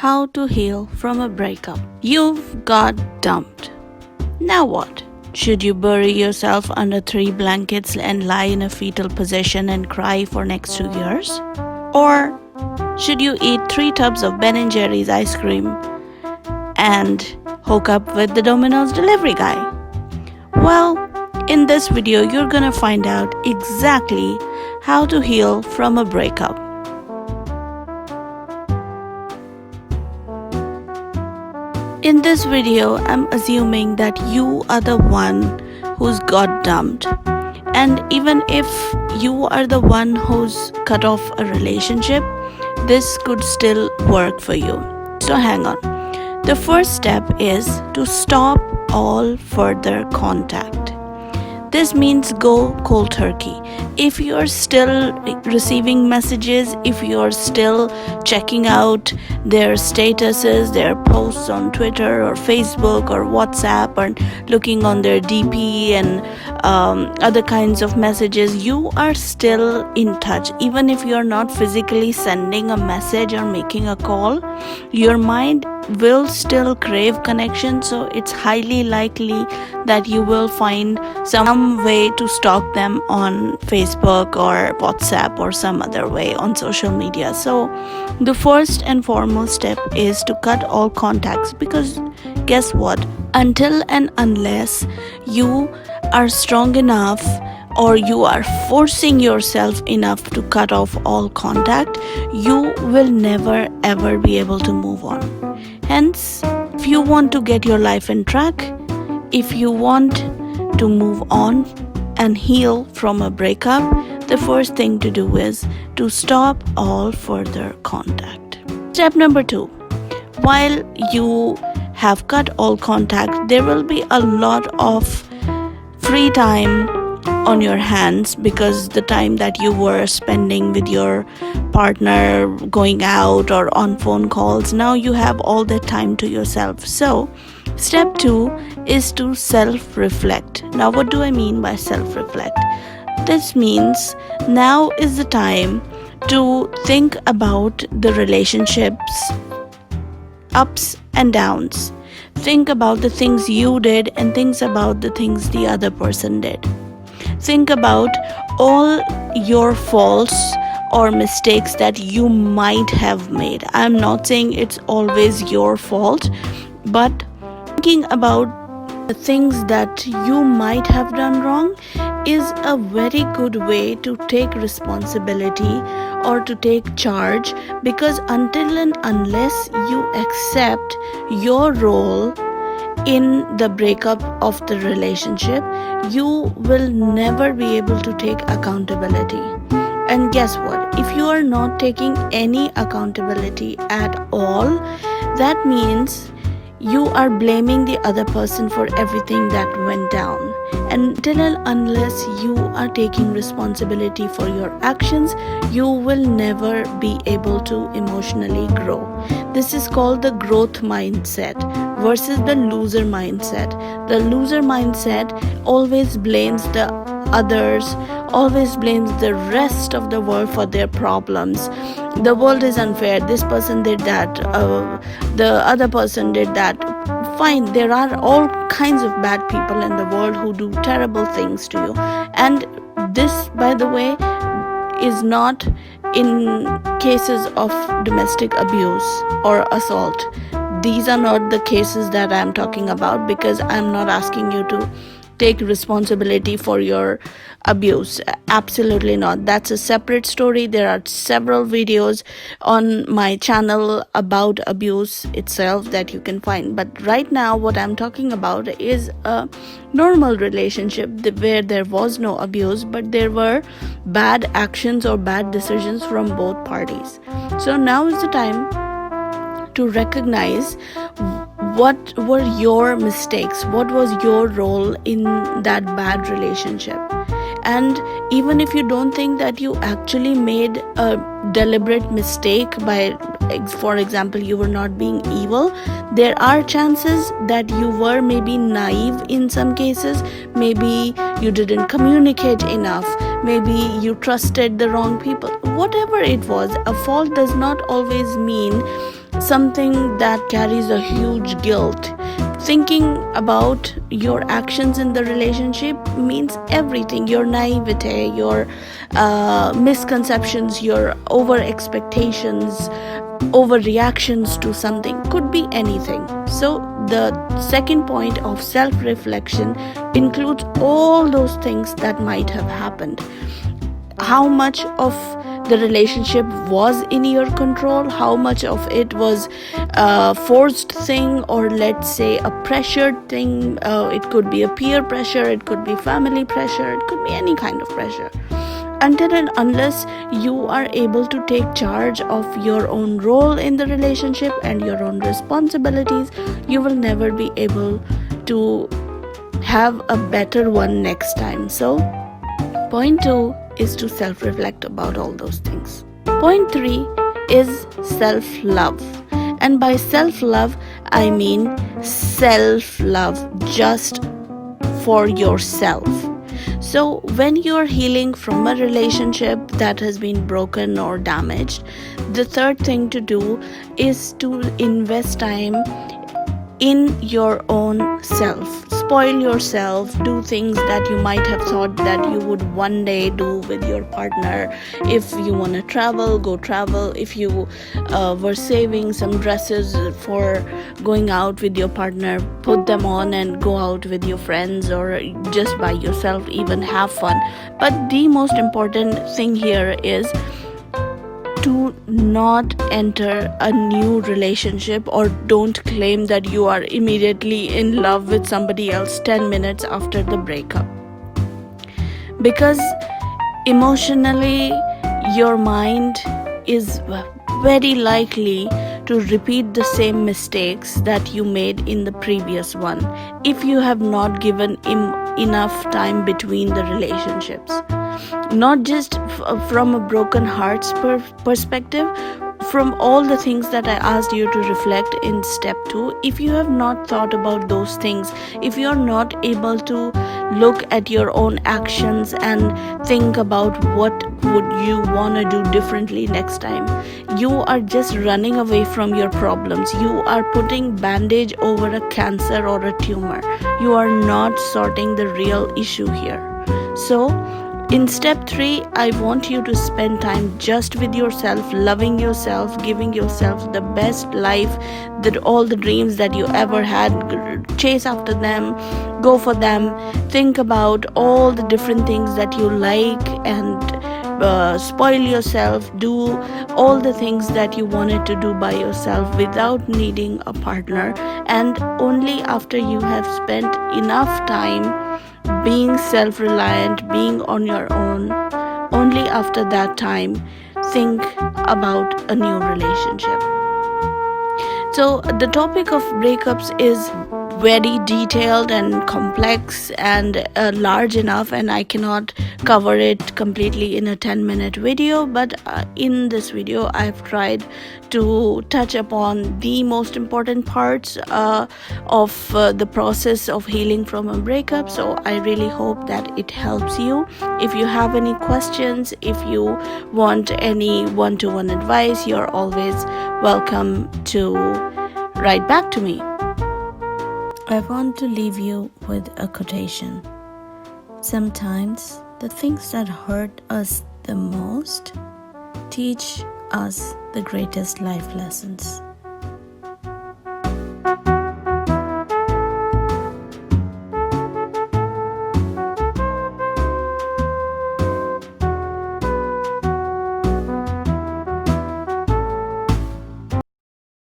How to heal from a breakup. You've got dumped. Now what? Should you bury yourself under 3 blankets and lie in a fetal position and cry for next 2 years? Or should you eat 3 tubs of Ben & Jerry's ice cream and hook up with the Domino's delivery guy? Well, in this video, you're gonna find out exactly how to heal from a breakup. In this video, I'm assuming that you are the one who's got dumped. And even if you are the one who's cut off a relationship, this could still work for you. So hang on. The first step is to stop all further contact. This means go cold turkey. If you're still receiving messages, if you're still checking out their statuses, their posts on Twitter or Facebook or WhatsApp, or looking on their DP and other kinds of messages, you are still in touch. Even if you're not physically sending a message or making a call, your mind will still crave connection, so it's highly likely that you will find some way to stalk them on Facebook or WhatsApp or some other way on social media. So the first and foremost step is to cut all contacts, because guess what? Until and unless you are strong enough or you are forcing yourself enough to cut off all contact, you will never ever be able to move on. Hence, if you want to get your life in track, if you want to move on and heal from a breakup, the first thing to do is to stop all further contact. Step number 2. While you have cut all contact, there will be a lot of free time on your hands, because the time that you were spending with your partner going out or on phone calls, now you have all that time to yourself. So step 2 is to self-reflect. Now what do I mean by self-reflect? This means now is the time to think about the relationships ups and downs. Think about the things you did and think about the things the other person did. Think about all your faults or mistakes that you might have made. I'm not saying it's always your fault, but thinking about the things that you might have done wrong is a very good way to take responsibility or to take charge, because until and unless you accept your role in the breakup of the relationship, you will never be able to take accountability. And guess what? If you are not taking any accountability at all, that means you are blaming the other person for everything that went down. And until and unless you are taking responsibility for your actions, you will never be able to emotionally grow. This is called the growth mindset versus the loser mindset. The loser mindset always blames the others, always blames the rest of the world for their problems. The world is unfair, this person did that, the other person did that. Fine, there are all kinds of bad people in the world who do terrible things to you. And this, by the way, is not in cases of domestic abuse or assault. These are not the cases that I'm talking about, because I'm not asking you to take responsibility for your abuse. Absolutely not. That's a separate story. There are several videos on my channel about abuse itself that you can find. But right now, what I'm talking about is a normal relationship where there was no abuse, but there were bad actions or bad decisions from both parties. So now is the time to recognize what were your mistakes, what was your role in that bad relationship. And even if you don't think that you actually made a deliberate mistake by, for example, you were not being evil, there are chances that you were maybe naive in some cases. Maybe you didn't communicate enough, maybe you trusted the wrong people. Whatever it was, a fault does not always mean something that carries a huge guilt. Thinking about your actions in the relationship means everything: your naivete, your misconceptions, your over expectations, overreactions to something, could be anything. So the second point of self-reflection includes all those things that might have happened. How much of the relationship was in your control, how much of it was a forced thing, or let's say a pressured thing. It could be a peer pressure, it could be family pressure, it could be any kind of pressure. Until and unless you are able to take charge of your own role in the relationship and your own responsibilities, you will never be able to have a better one next time. So point 2 is to self-reflect about all those things. Point 3 is self-love. And by self-love, I mean self-love just for yourself. So when you're healing from a relationship that has been broken or damaged, the third thing to do is to invest time in your own self. Spoil yourself, do things that you might have thought that you would one day do with your partner. If you want to travel, go travel. If you were saving some dresses for going out with your partner, put them on and go out with your friends, or just by yourself, even have fun. But the most important thing here is to not enter a new relationship, or don't claim that you are immediately in love with somebody else 10 minutes after the breakup. Because emotionally, your mind is very likely to repeat the same mistakes that you made in the previous one if you have not given enough time between the relationships. Not just from a broken heart's perspective, from all the things that I asked you to reflect in step 2. If you have not thought about those things, if you're not able to look at your own actions and think about what would you want to do differently next time, you are just running away from your problems. You are putting bandage over a cancer or a tumor. You are not sorting the real issue here. So in step 3, I want you to spend time just with yourself, loving yourself, giving yourself the best life, that all the dreams that you ever had, chase after them, go for them. Think about all the different things that you like and spoil yourself. Do all the things that you wanted to do by yourself without needing a partner. And only after you have spent enough time being self-reliant, being on your own, only after that time, think about a new relationship. So the topic of breakups is very detailed and complex and large enough, and I cannot cover it completely in a 10-minute video, but in this video I've tried to touch upon the most important parts of the process of healing from a breakup. So I really hope that it helps you. If you have any questions, if you want any one-to-one advice, you're always welcome to write back to me. I want to leave you with a quotation. Sometimes the things that hurt us the most teach us the greatest life lessons.